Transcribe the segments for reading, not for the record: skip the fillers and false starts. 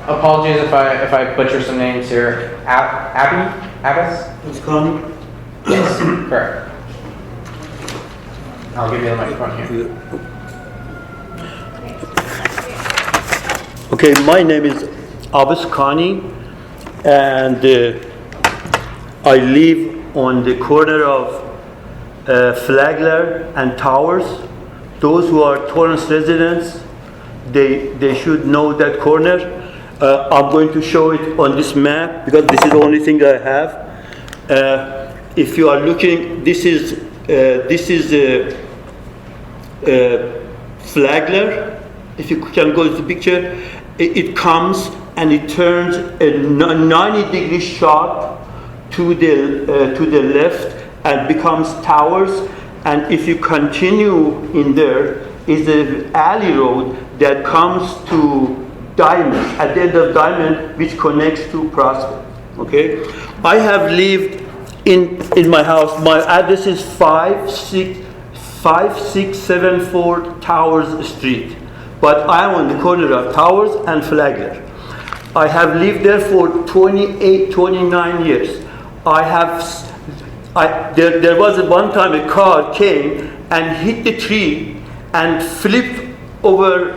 Apologies if I butcher some names here. Abbas? It's Connie. Yes, correct. I'll give you the microphone here. Okay, my name is Abbas Khani, and I live on the corner of Flagler and Towers. Those who are Torrance residents, they should know that corner. I'm going to show it on this map because this is the only thing I have. If you are looking, this is Flagler. If you can go to the picture, it comes and it turns a 90-degree sharp to the left and becomes Towers. And if you continue in there, is an alley road that comes to Diamond, at the end of Diamond, which connects to Prospect. Okay, I have lived in my house. My address is 5674 Towers Street, but I am on the corner of Towers and Flagler. I have lived there for 29 years. There was one time a car came and hit the tree and flipped over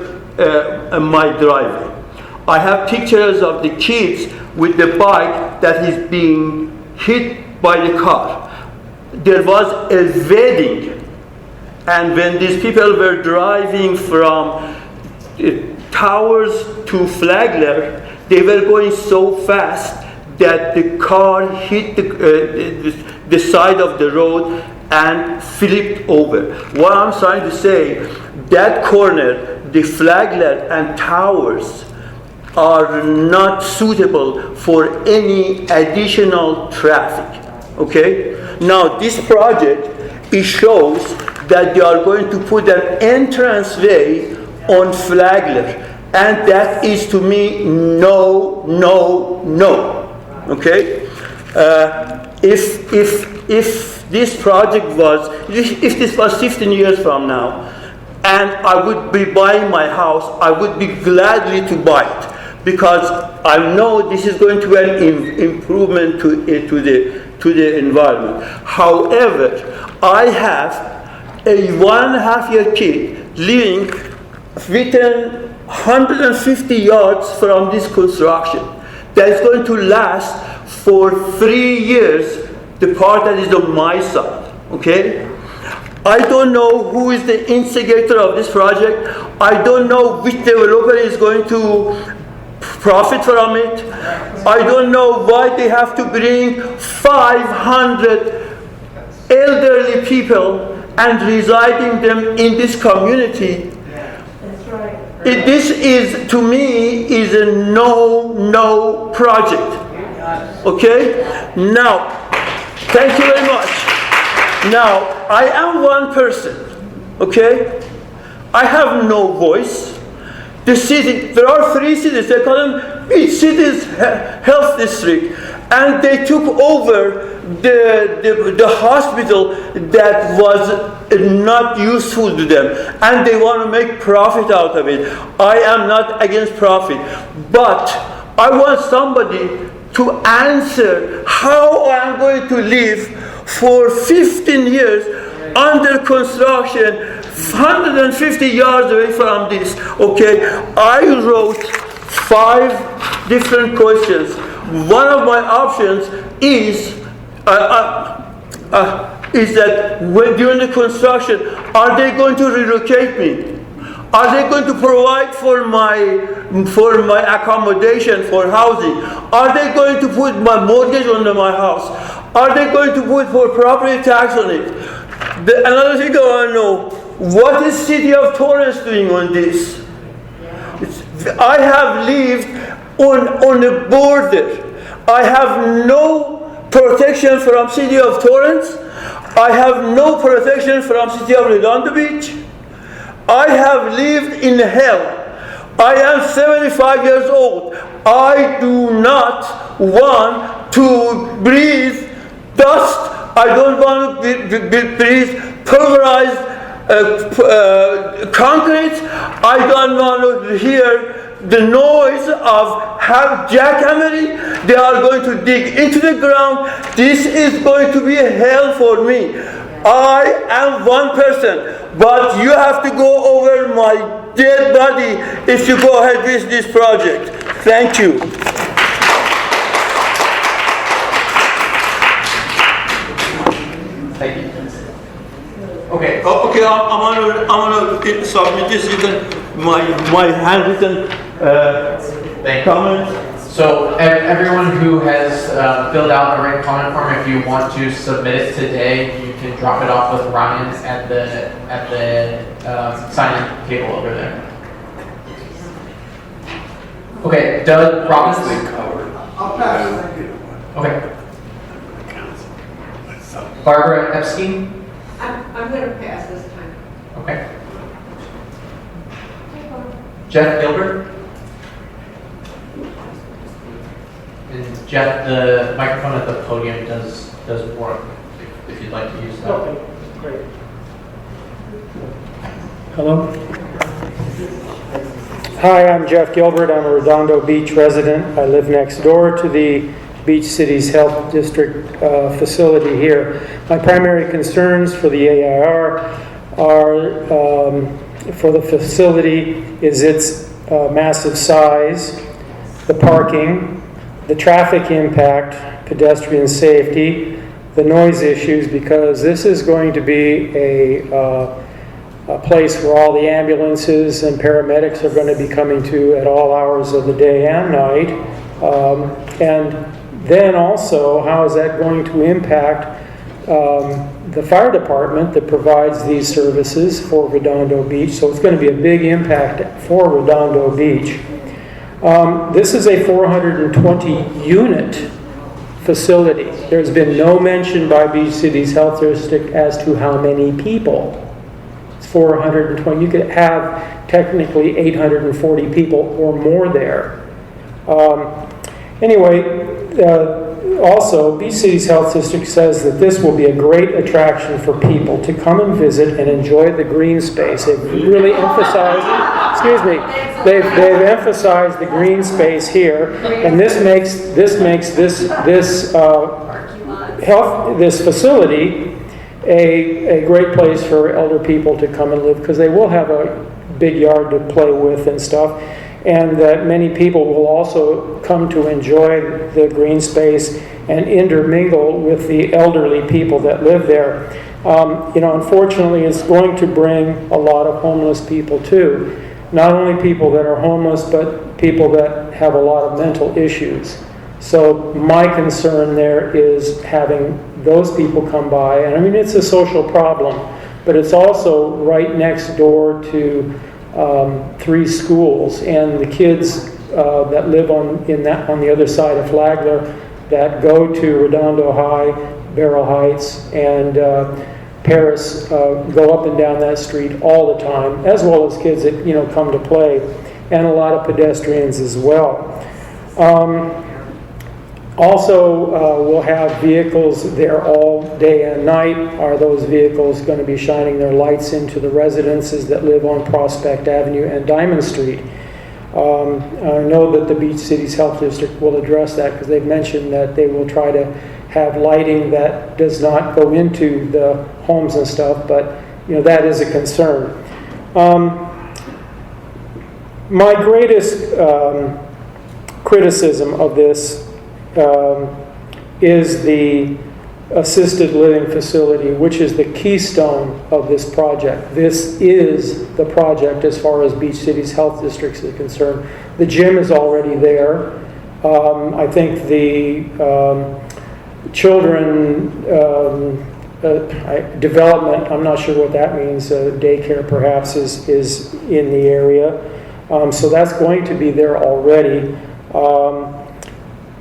my driveway. I have pictures of the kids with the bike that is being hit by the car. There was a wedding, and when these people were driving from Towers to Flagler, they were going so fast that the car hit the side of the road and flipped over. What I'm trying to say, that corner, the Flagler and Towers, are not suitable for any additional traffic. Okay? Now this project, it shows that they are going to put an entranceway on Flagler, and that is to me no. Okay? If this project was, if this was 15 years from now, and I would be buying my house, I would be gladly to buy it, because I know this is going to be an improvement to the environment. However, I have a 1.5-year kid living within 150 yards from this construction that is going to last for 3 years, the part that is on my side. Okay? I don't know who is the instigator of this project. I don't know which developer is going to profit from it. I don't know why they have to bring 500 elderly people and residing them in this community. That's right. This is, to me, is a no project. Okay? Now, thank you very much. Now, I am one person. Okay? I have no voice. The city, there are 3 cities, they call them each city's health district, and they took over the hospital that was not useful to them, and they want to make profit out of it. I am not against profit, but I want somebody to answer how I am going to live for 15 years under construction, 150 yards away from this. Okay, I wrote 5 different questions. One of my options is that during the construction, are they going to relocate me? Are they going to provide for my accommodation, for housing? Are they going to put my mortgage on my house? Are they going to put for property tax on it? Another thing I want to know, what is City of Torrance doing on this? I have lived on the border. I have no protection from City of Torrance. I have no protection from City of Redondo Beach. I have lived in hell. I am 75 years old. I do not want to breathe dust. I don't want to breathe pulverized concrete. I don't want to hear the noise of jackhammering. They are going to dig into the ground. This is going to be hell for me. I am one person, but you have to go over my dead body if you go ahead with this project. Thank you. Thank you. Okay. Okay, I'm gonna submit this. You can my handwritten Thank you. comments. So everyone who has filled out a written comment form, if you want to submit it today, you can drop it off with Ryan at the sign-in table over there. Okay, Doug Robbins. I'll pass. Okay. Barbara Epstein. I'm going to pass this time. Okay. Jeff Gilbert. And Jeff, the microphone at the podium does work if you'd like to use that. Okay, great. Hello. Hi, I'm Jeff Gilbert. I'm a Redondo Beach resident. I live next door to the Beach Cities Health District facility here. My primary concerns for the EIR are for the facility is its massive size, the parking, the traffic impact, pedestrian safety, the noise issues, because this is going to be a place where all the ambulances and paramedics are going to be coming to at all hours of the day and night. And then also, how is that going to impact the fire department that provides these services for Redondo Beach? So it's going to be a big impact for Redondo Beach. This is a 420 unit facility. There's been no mention by Beach Cities Health District as to how many people. It's 420. You could have technically 840 people or more there. Also, Beach Cities Health District says that this will be a great attraction for people to come and visit and enjoy the green space. They've really emphasized, they've emphasized the green space here, and this makes this facility a great place for elder people to come and live, because they will have a big yard to play with and stuff. And that many people will also come to enjoy the green space and intermingle with the elderly people that live there. Unfortunately, it's going to bring a lot of homeless people too. Not only people that are homeless, but people that have a lot of mental issues. So my concern there is having those people come by. And I mean, it's a social problem, but it's also right next door to 3 schools, and the kids that live on the other side of Flagler that go to Redondo High, Barrel Heights, and Paris go up and down that street all the time, as well as kids that come to play, and a lot of pedestrians as well. Also, we'll have vehicles there all day and night. Are those vehicles going to be shining their lights into the residences that live on Prospect Avenue and Diamond Street? I know that the Beach Cities Health District will address that, because they've mentioned that they will try to have lighting that does not go into the homes and stuff, but that is a concern. My greatest criticism of this is the assisted living facility, which is the keystone of this project. This is the project as far as Beach Cities Health Districts is concerned. The gym is already there. I think the children development, I'm not sure what that means, daycare perhaps is in the area. So that's going to be there already.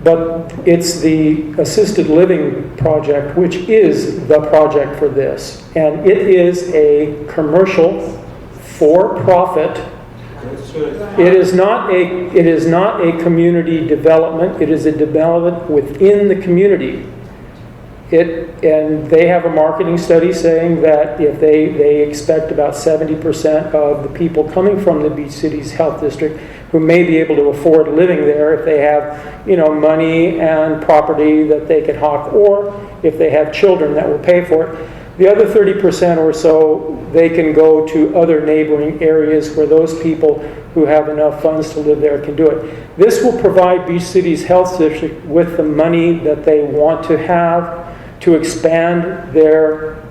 But it's the assisted living project, which is the project for this. And it is a commercial, for-profit. It is not a community development. It is a development within the community. And they have a marketing study saying that if they expect about 70% of the people coming from the Beach Cities Health District who may be able to afford living there if they have, money and property that they can hawk, or if they have children that will pay for it. The other 30% or so, they can go to other neighboring areas where those people who have enough funds to live there can do it. This will provide Beach Cities Health District with the money that they want to have to expand their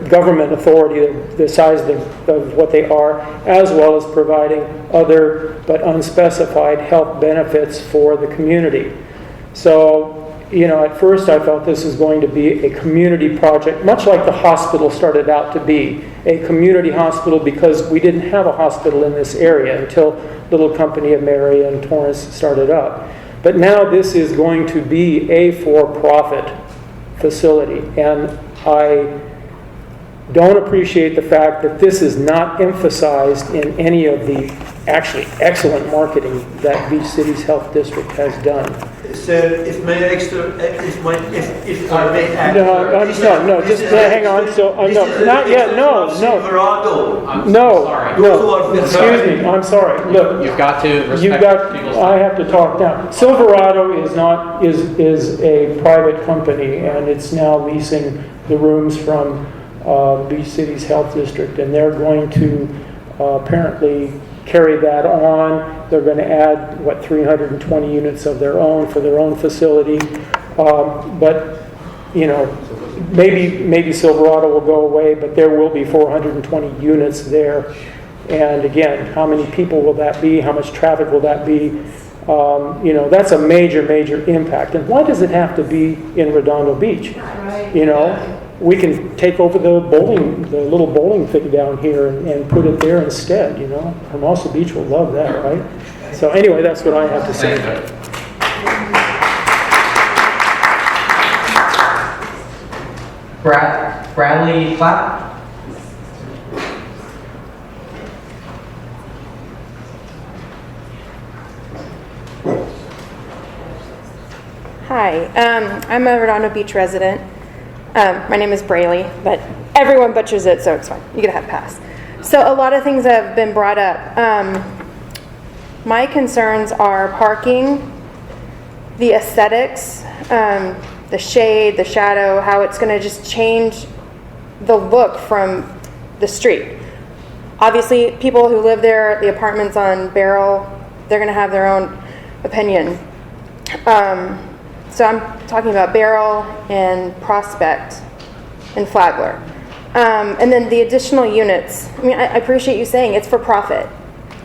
government authority, the size of what they are, as well as providing other but unspecified health benefits for the community. So, at first I thought this was going to be a community project, much like the hospital started out to be, a community hospital, because we didn't have a hospital in this area until Little Company of Mary and Torrance started up. But now this is going to be a for-profit facility, and I don't appreciate the fact that this is not emphasized in any of the actually excellent marketing that Beach Cities Health District has done. So, if I may add, hang on. So, no, not yet. No. Silverado. Sorry. Excuse me. I'm sorry. Look, You've got to respect people's time. I have to talk now. Silverado is a private company, and it's now leasing the rooms from Beach Cities Health District, and they're going to apparently carry that on. They're going to add 320 units of their own for their own facility, but maybe Silverado will go away, but there will be 420 units there. And again, how many people will that be? How much traffic will that be? That's a major impact. And why does it have to be in Redondo Beach? We can take over the little bowling thing down here and put it there instead, Hermosa Beach will love that, right? So anyway, that's what I have to say. Bradley Clapp? Hi, I'm a Redondo Beach resident. My name is Braley, but everyone butchers it, so it's fine. You get a half pass. So a lot of things have been brought up. My concerns are parking, the aesthetics, the shade, the shadow, how it's going to just change the look from the street. Obviously, people who live there, the apartments on Barrel, they're going to have their own opinion. So I'm talking about Barrel and Prospect and Flagler. And then the additional units. I appreciate you saying it's for profit.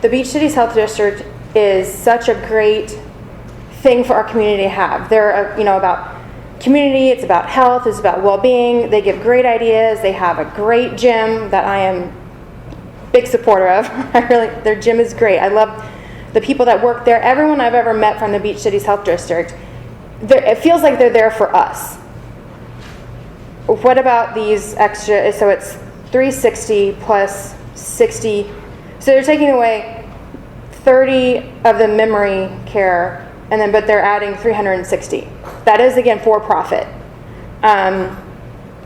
The Beach Cities Health District is such a great thing for our community to have. They're, about community, it's about health, it's about well-being. They give great ideas. They have a great gym that I am a big supporter of. Their gym is great. I love the people that work there. Everyone I've ever met from the Beach Cities Health District, it feels like they're there for us. What about these extra? So it's 360 plus 60. So they're taking away 30 of the memory care, but they're adding 360. That is again for profit. And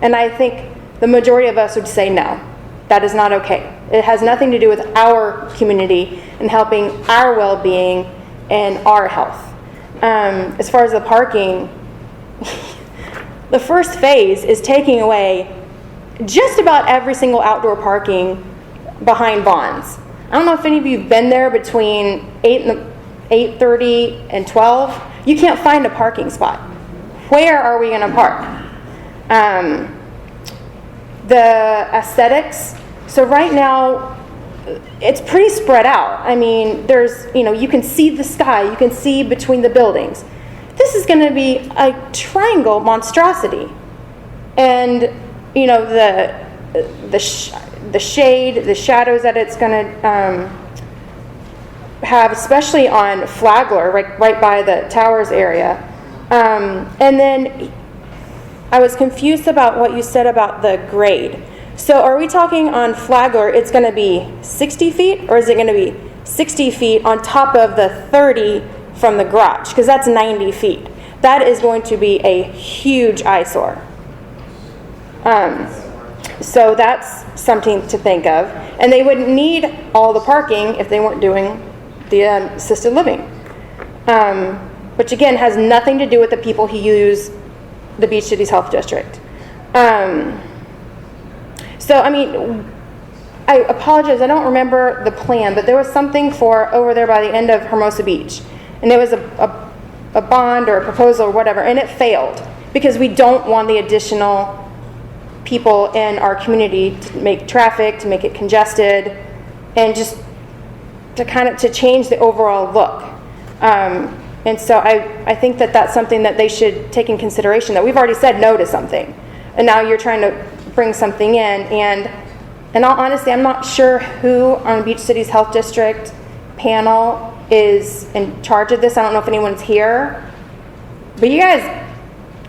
I think the majority of us would say no. That is not okay. It has nothing to do with our community and helping our well-being and our health. As far as the parking, the first phase is taking away just about every single outdoor parking behind Vons. I don't know if any of you have been there between 8:30 and 12. You can't find a parking spot. Where are we going to park? The aesthetics. So right now, it's pretty spread out. There's, you can see the sky, you can see between the buildings. This is going to be a triangle monstrosity. And, the shade, the shadows that it's going to have, especially on Flagler, right by the Towers area. And then I was confused about what you said about the grade. So are we talking on Flagler, it's going to be 60 feet, or is it going to be 60 feet on top of the 30 from the garage? Because that's 90 feet. that is going to be a huge eyesore. So that's something to think of. And they wouldn't need all the parking if they weren't doing the assisted living. Which again has nothing to do with the people who use the Beach Cities Health District. So, I mean, I apologize, I don't remember the plan, but there was something for over there by the end of Hermosa Beach. And there was a bond or a proposal or whatever, and it failed because we don't want the additional people in our community to make traffic, to make it congested, and just to change the overall look. And so I think that that's something that they should take in consideration, that we've already said no to something. And now you're trying to bring something in. And in all honesty, I'm not sure who on Beach Cities Health District panel is in charge of this. I don't know if anyone's here. But you guys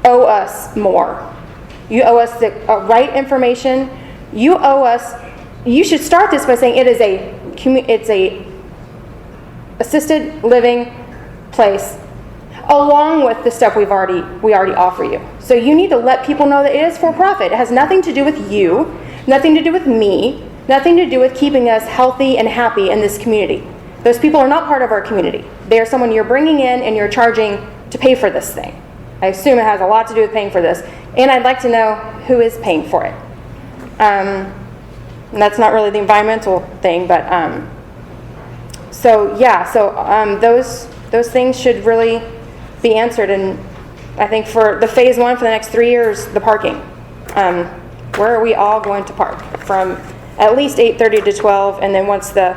owe us more. You owe us the right information. You owe us, you should start this by saying it's a assisted living place along with the stuff we already offer you. So you need to let people know that it is for profit. It has nothing to do with you, nothing to do with me, nothing to do with keeping us healthy and happy in this community. Those people are not part of our community. They are someone you're bringing in and you're charging to pay for this thing. I assume it has a lot to do with paying for this. And I'd like to know who is paying for it. And that's not really the environmental thing, but those things should really be answered. And I think for the phase one for the next 3 years, the parking. Where are we all going to park? From at least 8:30 to 12, and then once the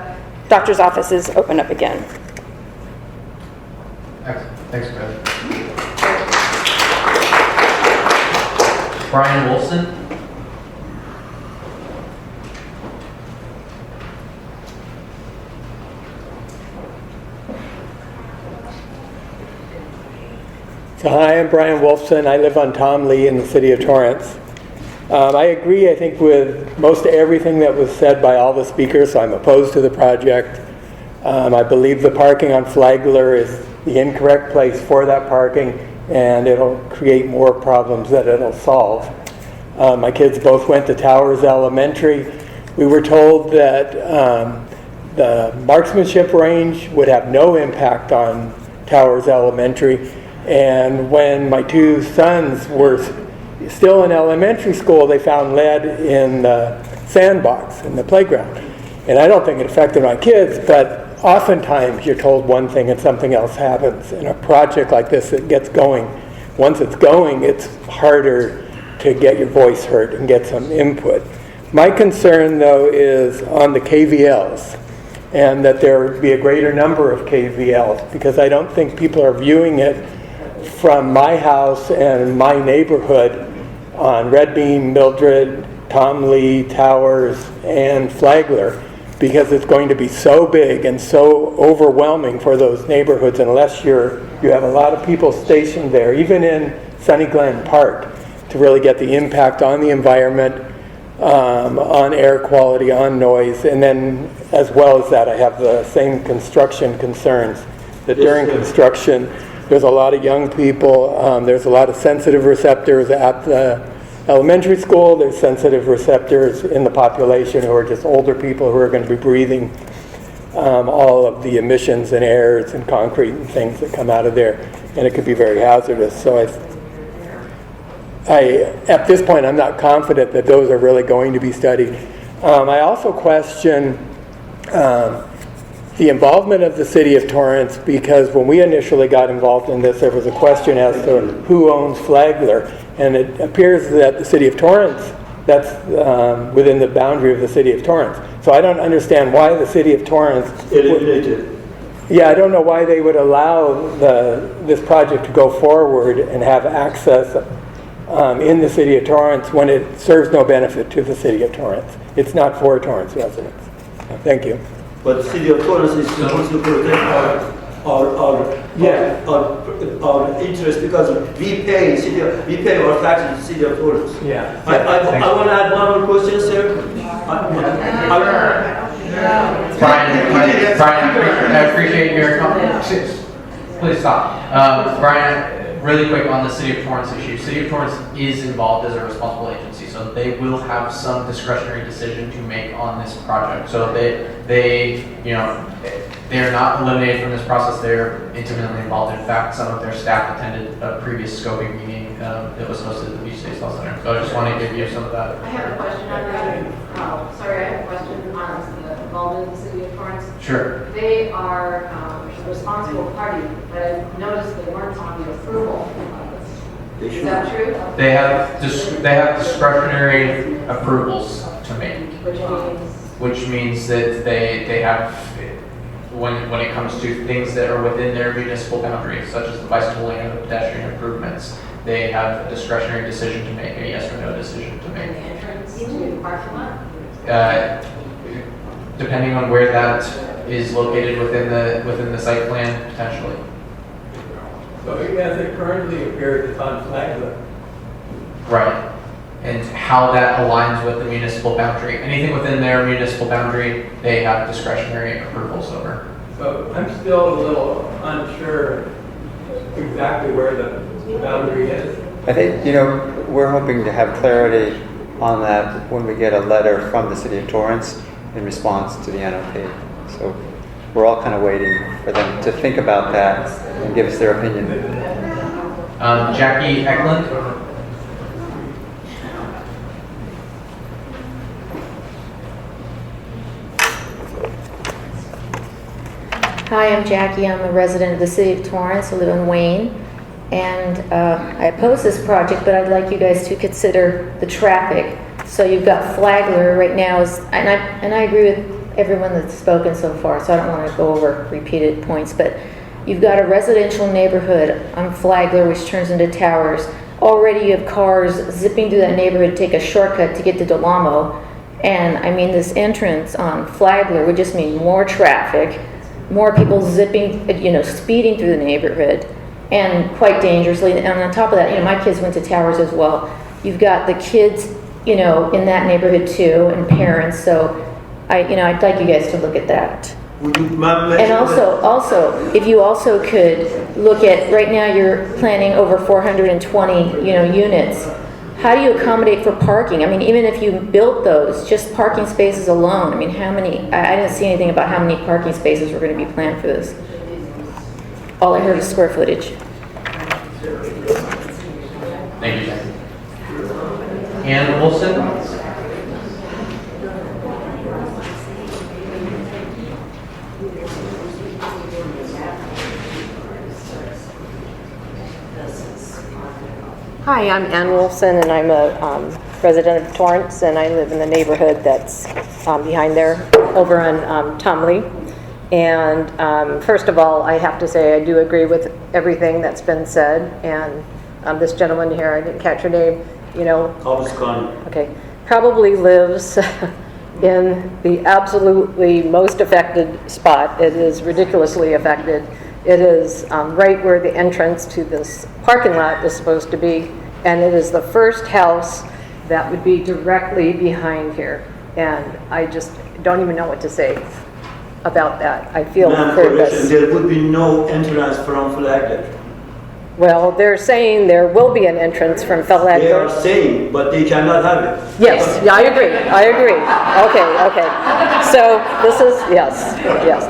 doctor's offices open up again. Excellent. Thanks, Brad. Brian Wilson. So hi, I'm Brian Wolfson. I live on Tom Lee in the city of Torrance. I agree, I think, with most everything that was said by all the speakers, so I'm opposed to the project. I believe the parking on Flagler is the incorrect place for that parking, and it'll create more problems that it'll solve. My kids both went to Towers Elementary. We were told that the marksmanship range would have no impact on Towers Elementary. And when my two sons were still in elementary school, they found lead in the sandbox in the playground. And I don't think it affected my kids, but oftentimes you're told one thing and something else happens. In a project like this, it gets going. Once it's going, it's harder to get your voice heard and get some input. My concern, though, is on the KVLs, and that there would be a greater number of KVLs, because I don't think people are viewing it from my house and my neighborhood on Red Bean, Mildred, Tom Lee, Towers, and Flagler, because it's going to be so big and so overwhelming for those neighborhoods unless you have a lot of people stationed there, even in Sunny Glen Park, to really get the impact on the environment, on air quality, on noise. And then as well as that, I have the same construction concerns, that during construction there's a lot of young people, there's a lot of sensitive receptors at the elementary school, there's sensitive receptors in the population who are just older people who are going to be breathing all of the emissions and airs and concrete and things that come out of there, and it could be very hazardous. So at this point, I'm not confident that those are really going to be studied. I also question the involvement of the city of Torrance, because when we initially got involved in this, there was a question as to who owns Flagler, and it appears that the city of Torrance, that's within the boundary of the city of Torrance. So I don't understand why the city of Torrance Eliminated. Yeah, I don't know why they would allow this project to go forward and have access in the city of Torrance when it serves no benefit to the city of Torrance. It's not for Torrance residents. Thank you. But the city of Torrance is supposed to protect our interest, because we pay our taxes to the city of Torrance. Yeah. I want to add one more question, sir. Brian, I appreciate your comment. Please stop. Brian, really quick on the City of Torrance issue. City of Torrance is involved as a responsible agency, so they will have some discretionary decision to make on this project. So they are not eliminated from this process. They're intimately involved. In fact, some of their staff attended a previous scoping meeting that was hosted at the Beach Cities Health Center. So I just want to give you some of that. I have a question on that. Sorry, I have a question on the involvement of the City of Torrance. Sure. They are a responsible party, but I noticed they weren't on the approval of this. Is that true? They have discretionary approvals to make, Which means which means that they have, when it comes to things that are within their municipal boundaries, such as the bicycle lane and the pedestrian improvements, they have a discretionary decision to make, a yes or no decision to the make. entrance to the parking lot. Depending on where that is located within the site plan, potentially. So as it currently appears, it's on Flagler. Right. And how that aligns with the municipal boundary. Anything within their municipal boundary, they have discretionary approvals over. So I'm still a little unsure exactly where the boundary is. I think, we're hoping to have clarity on that when we get a letter from the City of Torrance in response to the NOP. So we're all kind of waiting for them to think about that and give us their opinion. Jackie Eklund. Hi, I'm Jackie. I'm a resident of the City of Torrance. I live in Wayne. And I oppose this project, but I'd like you guys to consider the traffic. So you've got Flagler right now, and I agree with everyone that's spoken so far, so I don't want to go over repeated points, but you've got a residential neighborhood on Flagler, which turns into towers. Already you have cars zipping through that neighborhood to take a shortcut to get to Del Amo. And I mean, this entrance on Flagler would just mean more traffic, more people zipping, speeding through the neighborhood, and quite dangerously. And on top of that, my kids went to Towers as well. You've got the kids, in that neighborhood too, and parents. So, I'd like you guys to look at that. And also, if you also could look at, right now you're planning over 420, units. How do you accommodate for parking? I mean, even if you built those, just parking spaces alone, I mean, how many, I didn't see anything about how many parking spaces were going to be planned for this. All I heard is square footage. Thank you, Jackie. Ann Wilson. Hi, I'm Ann Wolfson, and I'm a resident of Torrance, and I live in the neighborhood that's behind there, over on Tomley. And first of all, I have to say I do agree with everything that's been said. And this gentleman here, I didn't catch your name, okay, probably lives in the absolutely most affected spot. It is ridiculously affected. It is right where the entrance to this parking lot is supposed to be, and it is the first house that would be directly behind here. And I just don't even know what to say about that. I feel there would be no entrance from Flagler. Well, they're saying there will be an entrance from Flagler. They are saying, but they cannot have it. Yes, yeah, I agree. Okay. So this is, yes.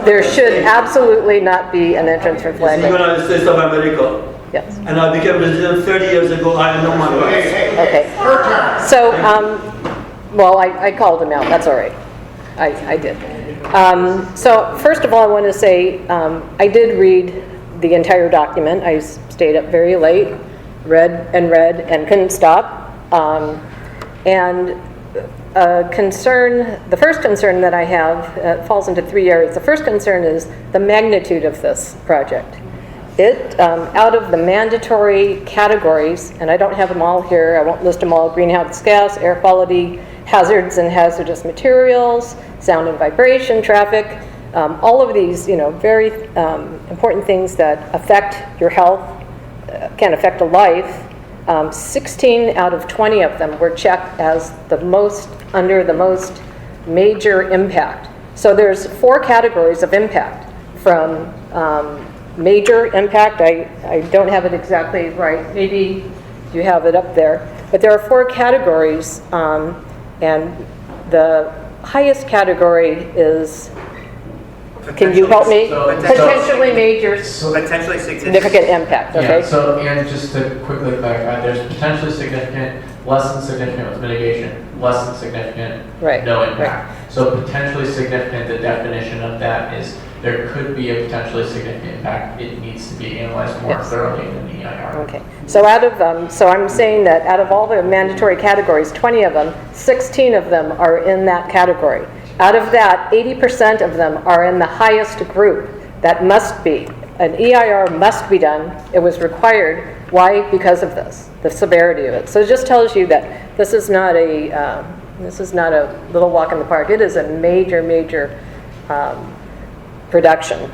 There should absolutely not be an entrance from It's Flagler. the United States of America. Yes. And I became resident 30 years ago. I know my rights. Okay. So, well, I called him out. That's all right. I did. So first of all, I want to say I did read the entire document. I stayed up very late, read and couldn't stop. And the first concern that I have falls into 3 areas. The first concern is the magnitude of this project. It, out of the mandatory categories, and I don't have them all here, I won't list them all: greenhouse gas, air quality, hazards and hazardous materials, sound and vibration, traffic, all of these, very important things that affect your health, can affect a life. 16 out of 20 of them were checked as under the most major impact. So there's 4 categories of impact, from major impact. I don't have it exactly right. Maybe you have it up there. But there are 4 categories, and the highest category is, can you help me? Potentially major, Potentially significant impact, okay? Yeah, so, and just to quickly clarify, there's potentially significant, less than significant with mitigation, less than significant, Right, no impact. So potentially significant, the definition of that is there could be a potentially significant impact. It needs to be analyzed more Yes. thoroughly in the EIR. Okay, so so I'm saying that out of all the mandatory categories, 20 of them, 16 of them are in that category. Out of that, 80% of them are in the highest group. That must be. An EIR must be done. It was required. Why? Because of this, the severity of it. So it just tells you that this is not a little walk in the park. It is a major, major production.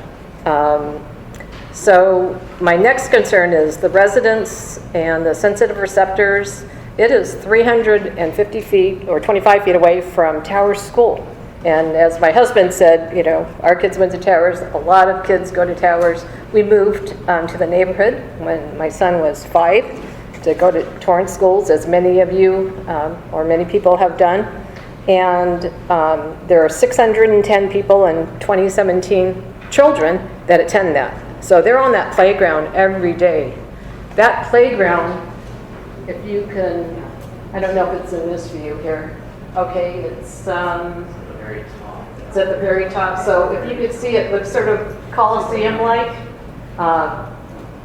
So my next concern is the residents and the sensitive receptors. It is 350 feet or 25 feet away from Towers School. And as my husband said, you know, our kids went to Towers. A lot of kids go to Towers. We moved to the neighborhood when my son was 5 to go to Torrance schools, as many of you or many people have done. And there are 610 people and 2017 children that attend that. So they're on that playground every day. That playground, if you can, I don't know if it's in this view here. Okay, it's at the very top. So if you could see, it looks sort of Coliseum-like.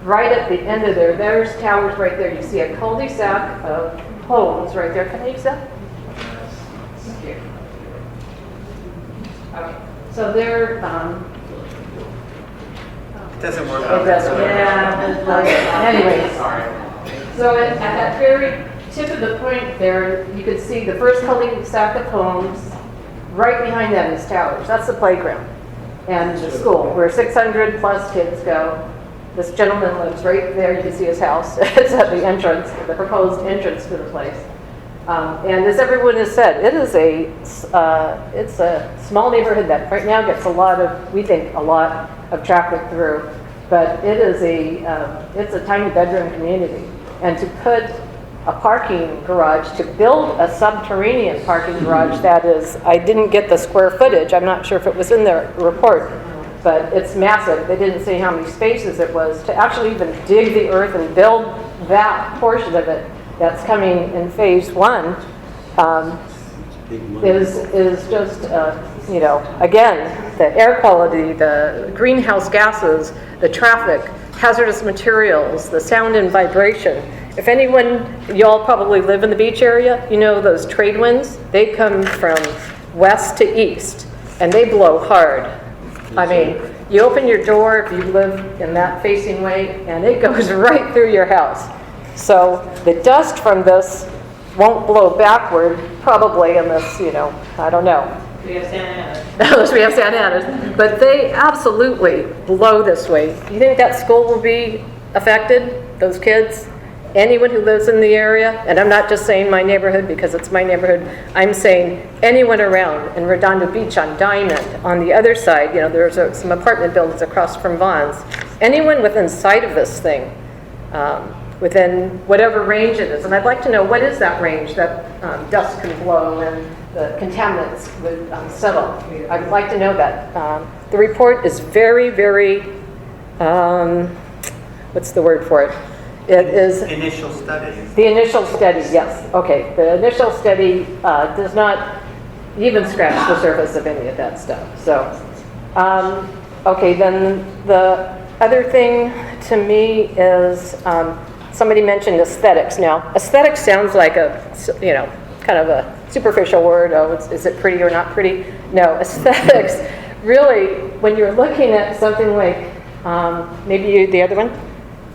Right at the end of there, there's Towers right there. You see a cul-de-sac of homes right there. Can you see that? Here. Okay. So they're Doesn't work. it doesn't. Yeah. Anyways. So at that very tip of the point there, you could see the first cul-de-sac of homes. Right behind that is Towers. That's the playground and the school where 600 plus kids go. This gentleman lives right there. You can see his house. It's at the entrance, the proposed entrance to the place. And as everyone has said, it's a small neighborhood that right now gets we think a lot of traffic through. But it is it's a tiny bedroom community. And to put a parking garage, to build a subterranean parking garage that is, I didn't get the square footage, I'm not sure if it was in the report, but it's massive. They didn't say how many spaces it was. To actually even dig the earth and build that portion of it that's coming in phase 1 is just, you know, again, the air quality, the greenhouse gases, the traffic, hazardous materials, the sound and vibration. If anyone, you all probably live in the beach area, you know those trade winds, they come from west to east and they blow hard. I mean, you open your door if you live in that facing way and it goes right through your house. So the dust from this won't blow backward, probably, unless, you know, I don't know. We have Santa Ana. Unless we have Santa Ana. But they absolutely blow this way. Do you think that school will be affected, those kids? Anyone who lives in the area, and I'm not just saying my neighborhood because it's my neighborhood, I'm saying anyone around in Redondo Beach on Diamond, on the other side, you know, there's some apartment buildings across from Vaughn's. Anyone within sight of this thing, within whatever range it is, and I'd like to know what is that range that dust can blow and the contaminants would settle. I'd like to know that. The report is very, very, what's the word for it? It is Initial studies. the initial study, yes. Okay, the initial study does not even scratch the surface of any of that stuff. So, okay, then the other thing to me is somebody mentioned aesthetics. Now, aesthetics sounds like a, you know, kind of a superficial word. Oh, is it pretty or not pretty? No, aesthetics, really, when you're looking at something like, maybe the other one.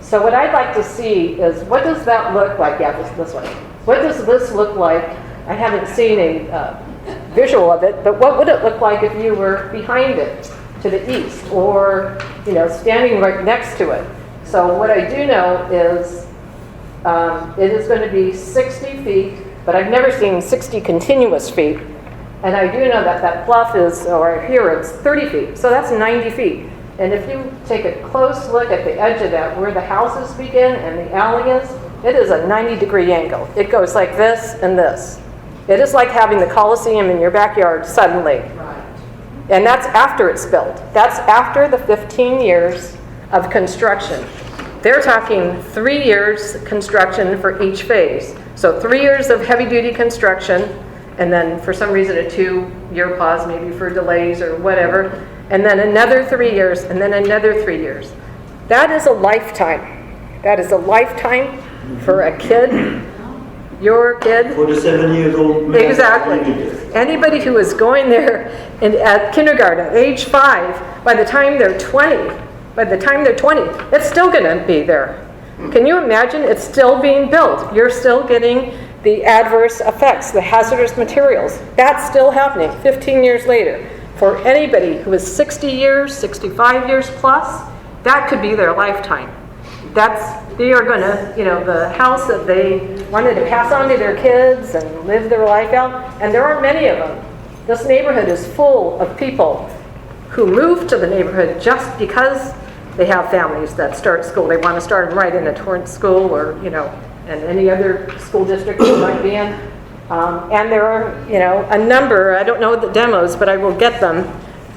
So what I'd like to see is, what does that look like? Yeah, this one. What does this look like? I haven't seen a visual of it, but what would it look like if you were behind it to the east or, you know, standing right next to it? So what I do know is it is going to be 60 feet, but I've never seen 60 continuous feet. And I do know that that bluff is, or here it's 30 feet, so that's 90 feet. And if you take a close look at the edge of that, where the houses begin and the alley is, it is a 90-degree angle. It goes like this and this. It is like having the Coliseum in your backyard suddenly. And that's after it's built. That's after the 15 years of construction. They're talking 3 years construction for each phase. So 3 years of heavy-duty construction, and then for some reason a 2-year pause, maybe for delays or whatever, and then another 3 years, and then another 3 years. That is a lifetime. That is a lifetime for a kid, your kid. For the 7-year-old man. Exactly. Anybody who is going there at kindergarten at age 5, by the time they're 20, it's still going to be there. Can you imagine? It's still being built. You're still getting the adverse effects, the hazardous materials. That's still happening 15 years later. For anybody who is 60 years, 65 years plus, that could be their lifetime. They are going to, the house that they wanted to pass on to their kids and live their life out, and there aren't many of them. This neighborhood is full of people who move to the neighborhood just because they have families that start school. They want to start them right in a Torrance school or, and any other school district they might be in. And there are, a number, I don't know the demos, but I will get them.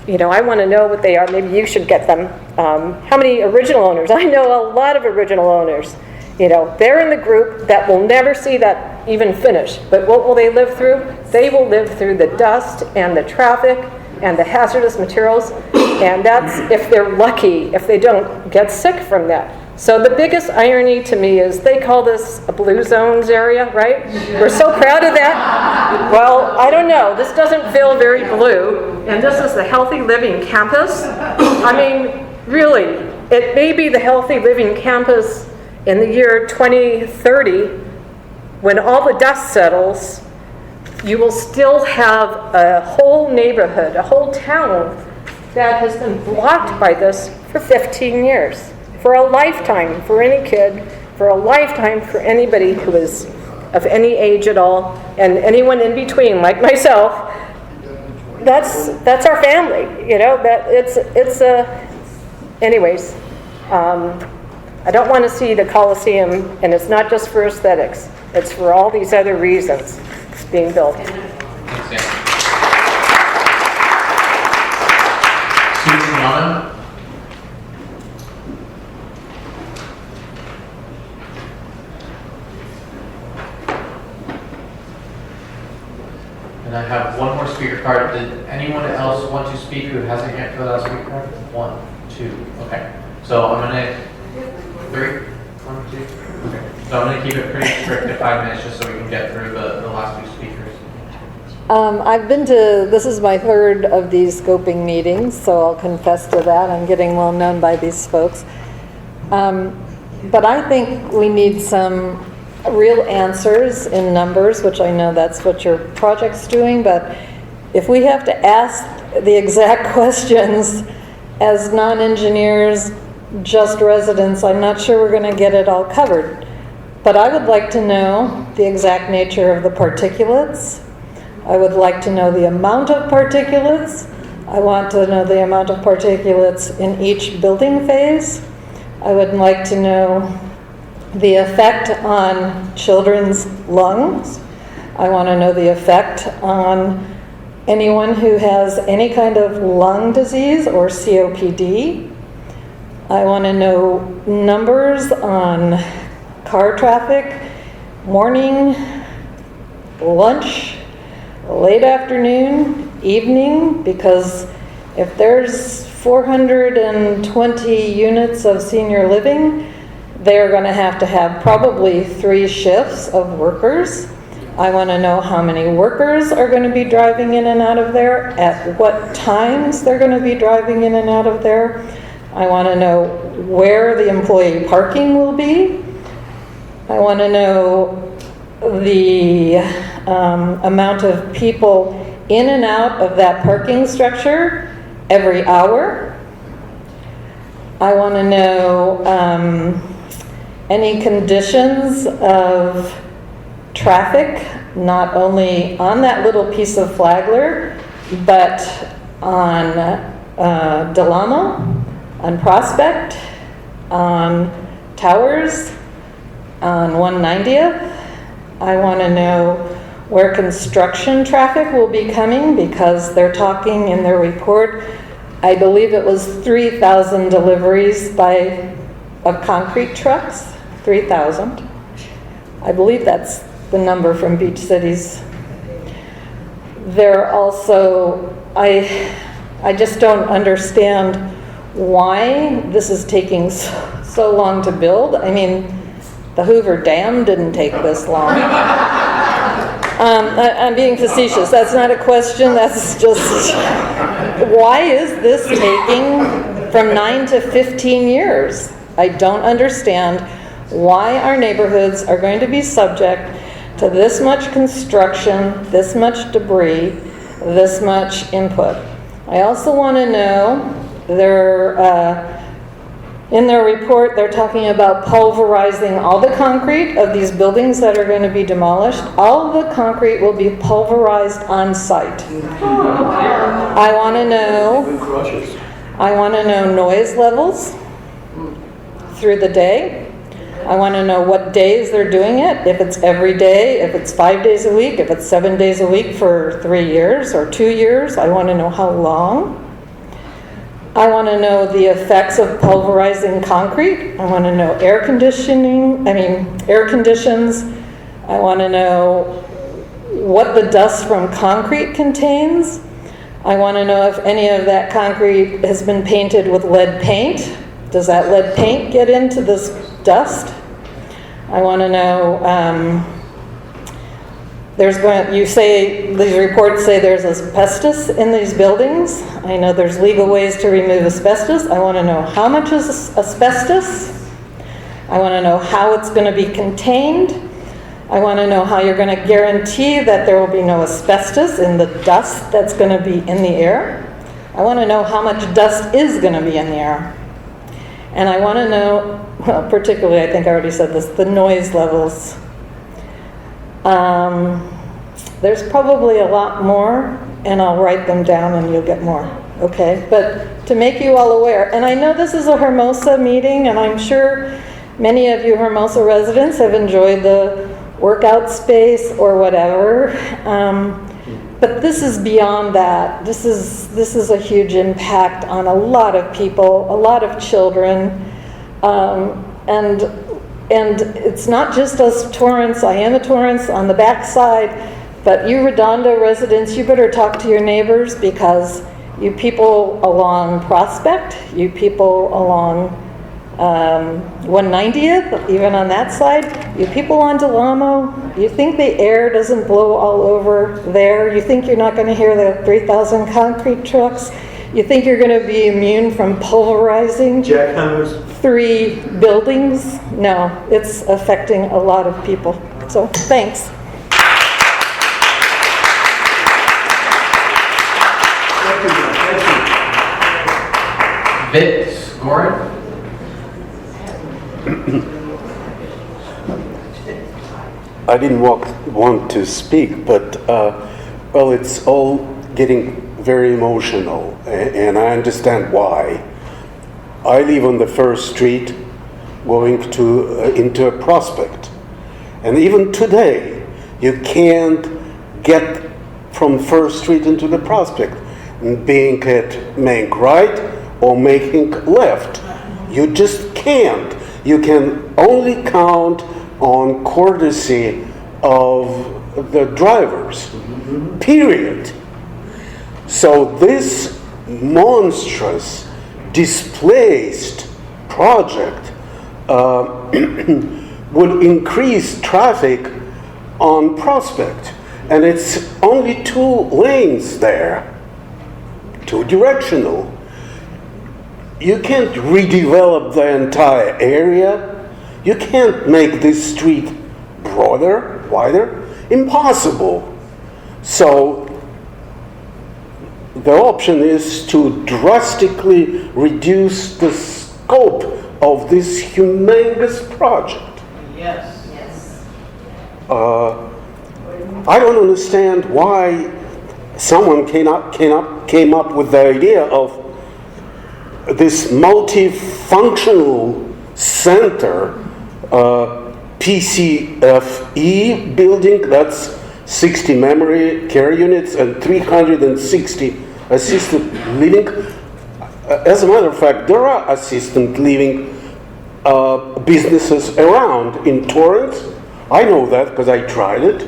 I want to know what they are. Maybe you should get them. How many original owners? I know a lot of original owners. They're in the group that will never see that even finish. But what will they live through? They will live through the dust and the traffic and the hazardous materials. And that's if they're lucky, if they don't get sick from that. So the biggest irony to me is they call this a blue zones area, right? We're so proud of that. Well, I don't know. This doesn't feel very blue. And this is the Healthy Living Campus. I mean, really, it may be the Healthy Living Campus in the year 2030, when all the dust settles. You will still have a whole neighborhood, a whole town that has been blocked by this for 15 years. For a lifetime for any kid, for a lifetime for anybody who is of any age at all, and anyone in between, like myself. That's our family, That it's a. Anyways, I don't want to see the Coliseum, and it's not just for aesthetics. It's for all these other reasons being built. Susan Yano? And I have one more speaker card. Did anyone else want to speak who hasn't yet filled out a speaker card? 1, 2. Okay. So I'm going to 3, 1, 2. Okay. So I'm going to keep it pretty strict to 5 minutes just so we can get through the last 2 speakers. I've been to, this is my 3rd of these scoping meetings, so I'll confess to that. I'm getting well known by these folks. But I think we need some real answers in numbers, which I know that's what your project's doing, but if we have to ask the exact questions as non-engineers, just residents, I'm not sure we're going to get it all covered. But I would like to know the exact nature of the particulates. I would like to know the amount of particulates. I want to know the amount of particulates in each building phase. I would like to know the effect on children's lungs. I want to know the effect on anyone who has any kind of lung disease or COPD. I want to know numbers on car traffic, morning, lunch, late afternoon, evening, because if there's 420 units of senior living, they're going to have probably 3 shifts of workers. I want to know how many workers are going to be driving in and out of there, at what times they're going to be driving in and out of there. I want to know where the employee parking will be. I want to know the amount of people in and out of that parking structure every hour. I want to know any conditions of traffic, not only on that little piece of Flagler, but on Del Amo. on Prospect, on Towers, on 190th. I want to know where construction traffic will be coming, because they're talking in their report, I believe it was 3,000 deliveries of concrete trucks, 3,000. I believe that's the number from Beach Cities. There also, I just don't understand why this is taking so long to build. I mean, the Hoover Dam didn't take this long. I'm being facetious. That's not a question. That's just, why is this taking from 9 to 15 years? I don't understand why our neighborhoods are going to be subject to this much construction, this much debris, this much input. I also want to know, in their report, they're talking about pulverizing all the concrete of these buildings that are going to be demolished. All the concrete will be pulverized on site. I want to know noise levels through the day. I want to know what days they're doing it, if it's every day, if it's 5 days a week, if it's 7 days a week for 3 years or 2 years. I want to know how long. I want to know the effects of pulverizing concrete. I want to know air conditions. I want to know what the dust from concrete contains. I want to know if any of that concrete has been painted with lead paint. Does that lead paint get into this dust? I want to know, these reports say there's asbestos in these buildings. I know there's legal ways to remove asbestos. I want to know how much is asbestos. I want to know how it's going to be contained. I want to know how you're going to guarantee that there will be no asbestos in the dust that's going to be in the air. I want to know how much dust is going to be in the air. And I want to know, well, particularly, I think I already said this, the noise levels. There's probably a lot more, and I'll write them down and you'll get more, okay? But to make you all aware, and I know this is a Hermosa meeting, and I'm sure many of you Hermosa residents have enjoyed the workout space or whatever, but this is beyond that. This is a huge impact on a lot of people, a lot of children, and it's not just us Torrance. I am a Torrance on the backside, but you Redondo residents, you better talk to your neighbors, because you people along Prospect, you people along 190th, even on that side, you people on Delamo, you think the air doesn't blow all over there? You think you're not going to hear the 3,000 concrete trucks? You think you're going to be immune from pulverizing Jackhammers. 3 buildings? No, it's affecting a lot of people. So, thanks. Vince Gorin? I didn't want to speak, but well, it's all getting very emotional, and I understand why. I live on the First Street, going into a Prospect, and even today, you can't get from First Street into the Prospect, being at making right or making left. You just can't. You can only count on courtesy of the drivers, period. So this monstrous, displaced project will increase traffic on Prospect. And it's only 2 lanes there, 2 directional. You can't redevelop the entire area. You can't make this street broader, wider. Impossible. So the option is to drastically reduce the scope of this humongous project. Yes. I don't understand why someone came up with the idea of this multifunctional center, PCFE building, that's 60 memory care units and 360 assisted living. As a matter of fact, there are assisted living businesses around in Torrance. I know that because I tried it.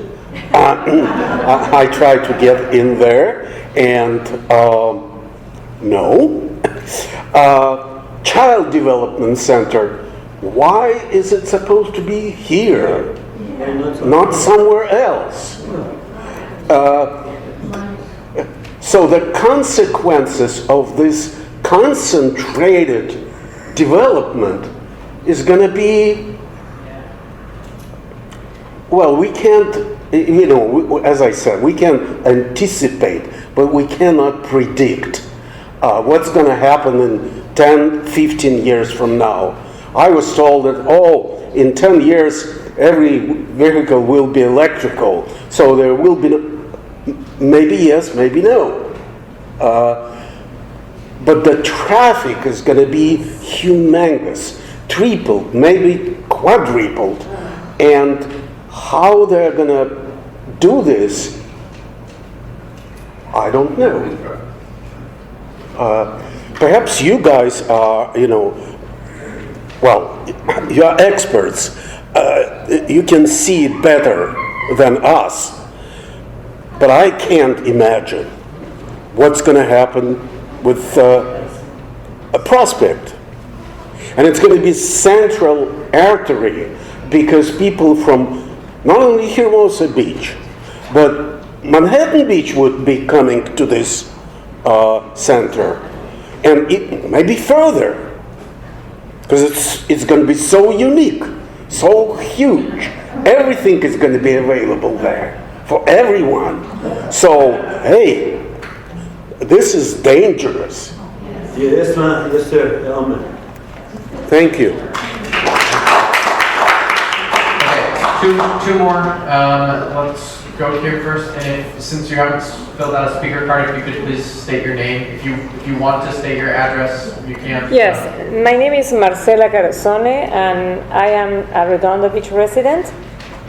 I tried to get in there, and no. Child Development Center. Why is it supposed to be here, not somewhere else? So the consequences of this concentrated development is going to be, well, we can't, as I said, we can anticipate, but we cannot predict what's going to happen in 10, 15 years from now. I was told that, in 10 years, every vehicle will be electrical, so there will be maybe yes, maybe no. But the traffic is going to be humongous, tripled, maybe quadrupled. And how they're going to do this, I don't know. Perhaps you guys are, you're experts. You can see it better than us. But I can't imagine what's going to happen with a Prospect. And it's going to be central artery because people from not only Hermosa Beach, but Manhattan Beach would be coming to this center. And it may be further because it's going to be so unique, so huge. Everything is going to be available there for everyone. So, hey, this is dangerous. Yes, ma'am. Yes, sir. Amen. Thank you. Okay, two more. Let's go here first. And since you haven't filled out a speaker card, if you could please state your name. If you want to state your address, you can. Yes, my name is Marcela Carazone, and I am a Redondo Beach resident.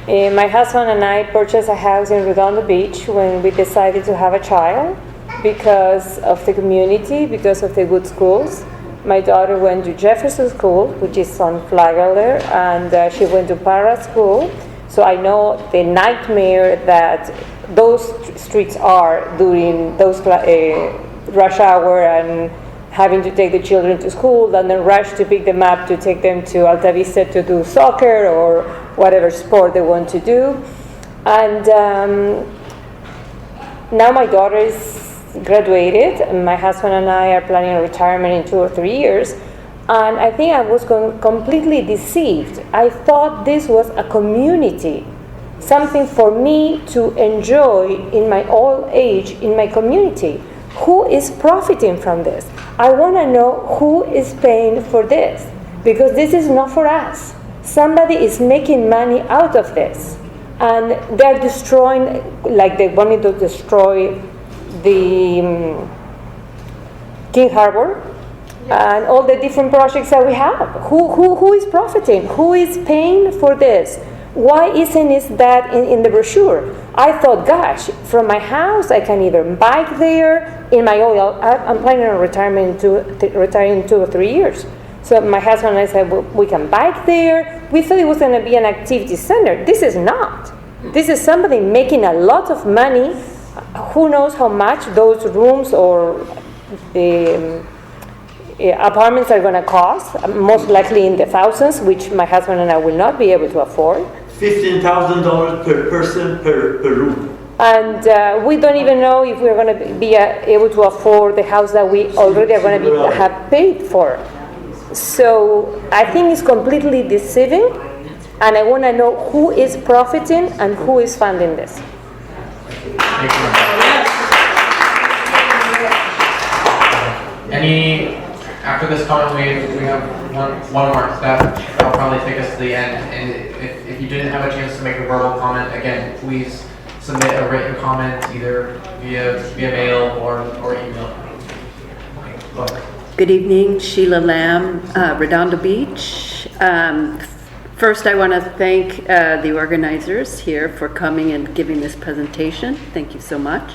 My husband and I purchased a house in Redondo Beach when we decided to have a child because of the community, because of the good schools. My daughter went to Jefferson School, which is on Flagler, and she went to Para School. So I know the nightmare that those streets are during those rush hour and having to take the children to school and then rush to pick them up to take them to Alta Vista to do soccer or whatever sport they want to do. And now my daughter is graduated, and my husband and I are planning retirement in 2 or 3 years. And I think I was completely deceived. I thought this was a community, something for me to enjoy in my old age in my community. Who is profiting from this? I want to know who is paying for this, because this is not for us. Somebody is making money out of this, and they're destroying, like they wanted to destroy the King Harbor. And all the different projects that we have. Who is profiting? Who is paying for this? Why isn't it that in the brochure? I thought, gosh, from my house I can either bike there. In my oil, I'm planning on retiring in 2 or 3 years. So my husband and I said, well, we can bike there. We thought it was going to be an activity center. This is not. This is somebody making a lot of money. Who knows how much those rooms or apartments are going to cost, most likely in the thousands, which my husband and I will not be able to afford. $15,000 per person per room. And we don't even know if we're going to be able to afford the house that we already are going to have paid for. So I think it's completely deceiving, and I want to know who is profiting and who is funding this. Thank you. After this comment, we have one more step. That'll probably take us to the end. And if you didn't have a chance to make a verbal comment, again, please submit a written comment either via mail or email. Go ahead. Good evening, Sheila Lamb, Redondo Beach. First, I want to thank the organizers here for coming and giving this presentation. Thank you so much.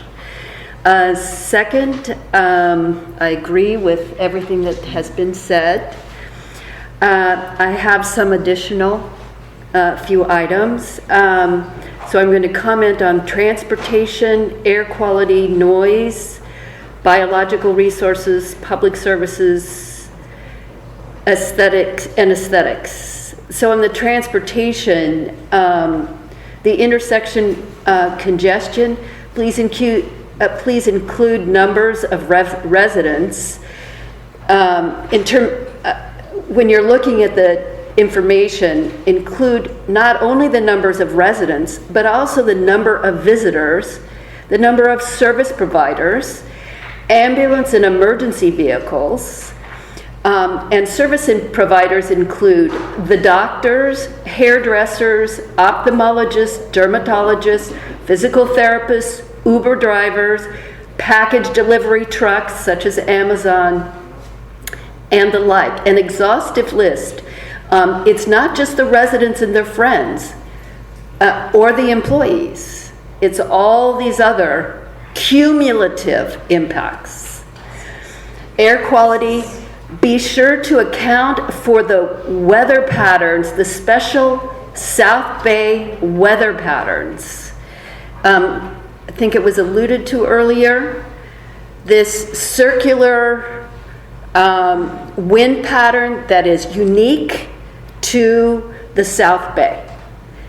Second, I agree with everything that has been said. I have some additional few items. So I'm going to comment on transportation, air quality, noise, biological resources, public services, aesthetics. So in the transportation, the intersection congestion, please include numbers of residents. When you're looking at the information, include not only the numbers of residents, but also the number of visitors, the number of service providers, ambulance and emergency vehicles, and service providers include the doctors, hairdressers, ophthalmologists, dermatologists, physical therapists, Uber drivers, package delivery trucks such as Amazon, and the like. An exhaustive list. It's not just the residents and their friends or the employees. It's all these other cumulative impacts. Air quality, be sure to account for the weather patterns, the special South Bay weather patterns. I think it was alluded to earlier, this circular wind pattern that is unique to the South Bay.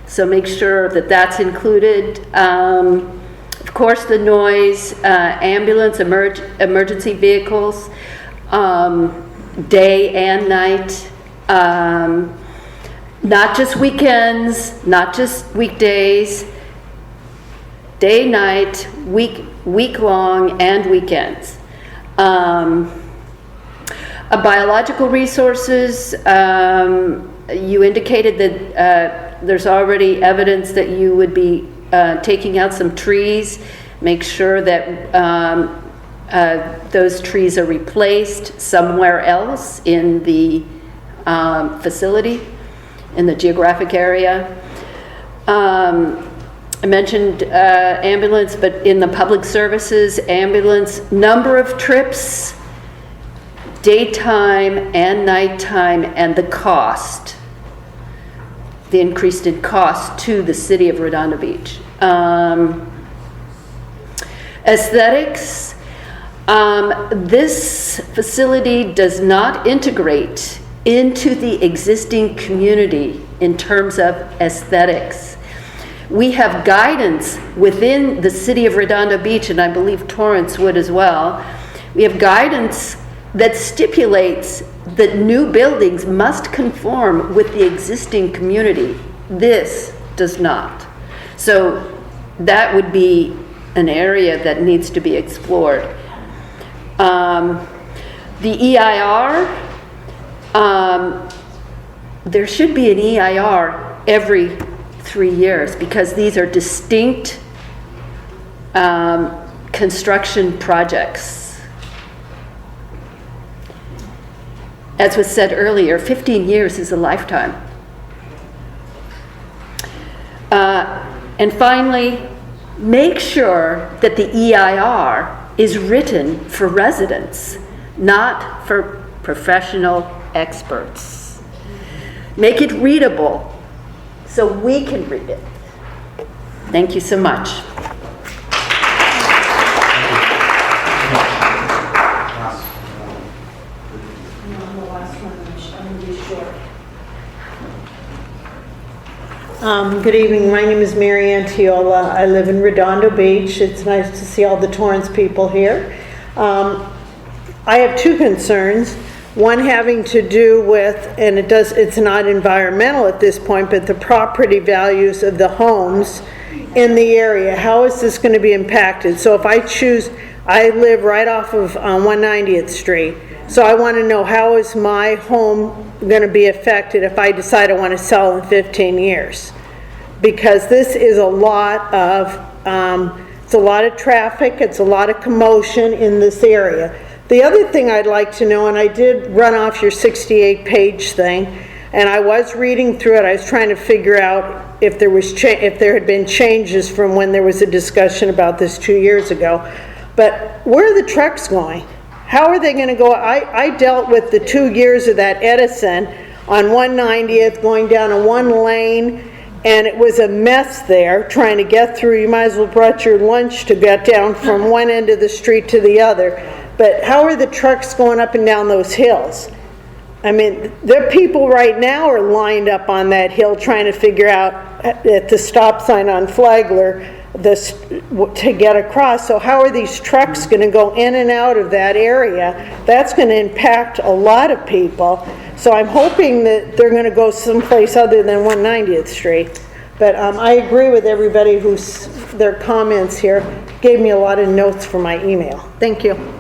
So make sure that that's included. Of course, the noise, ambulance, emergency vehicles, day and night, not just weekends, not just weekdays, day, night, week long, and weekends. Biological resources, you indicated that there's already evidence that you would be taking out some trees. Make sure that those trees are replaced somewhere else in the facility, in the geographic area. I mentioned ambulance, but in the public services, ambulance, number of trips, daytime and nighttime, and the cost, the increased in cost to the city of Redondo Beach. Aesthetics, this facility does not integrate into the existing community in terms of aesthetics. We have guidance within the city of Redondo Beach, and I believe Torrance would as well. We have guidance that stipulates that new buildings must conform with the existing community. This does not. So that would be an area that needs to be explored. The EIR, there should be an EIR every 3 years because these are distinct construction projects. As was said earlier, 15 years is a lifetime. And finally, make sure that the EIR is written for residents, not for professional experts. Make it readable so we can read it. Thank you so much. Good evening. My name is Mary Ann Tiola. I live in Redondo Beach. It's nice to see all the Torrance people here. I have two concerns. One having to do with, and it's not environmental at this point, but the property values of the homes in the area. How is this going to be impacted? So if I live right off of 190th Street. So I want to know, how is my home going to be affected if I decide I want to sell in 15 years? Because this is a lot of traffic, it's a lot of commotion in this area. The other thing I'd like to know, and I did run off your 68-page thing, and I was reading through it, I was trying to figure out if there was if there had been changes from when there was a discussion about this 2 years ago. But where are the trucks going? How are they going to go? I dealt with the 2 years of that Edison on 190th going down a one lane, and it was a mess there trying to get through. You might as well brought your lunch to get down from one end of the street to the other. But how are the trucks going up and down those hills? I mean, the people right now are lined up on that hill trying to figure out at the stop sign on Flagler to get across. So how are these trucks going to go in and out of that area? That's going to impact a lot of people. So I'm hoping that they're going to go someplace other than 190th Street. But I agree with everybody their comments here gave me a lot of notes for my email. Thank you.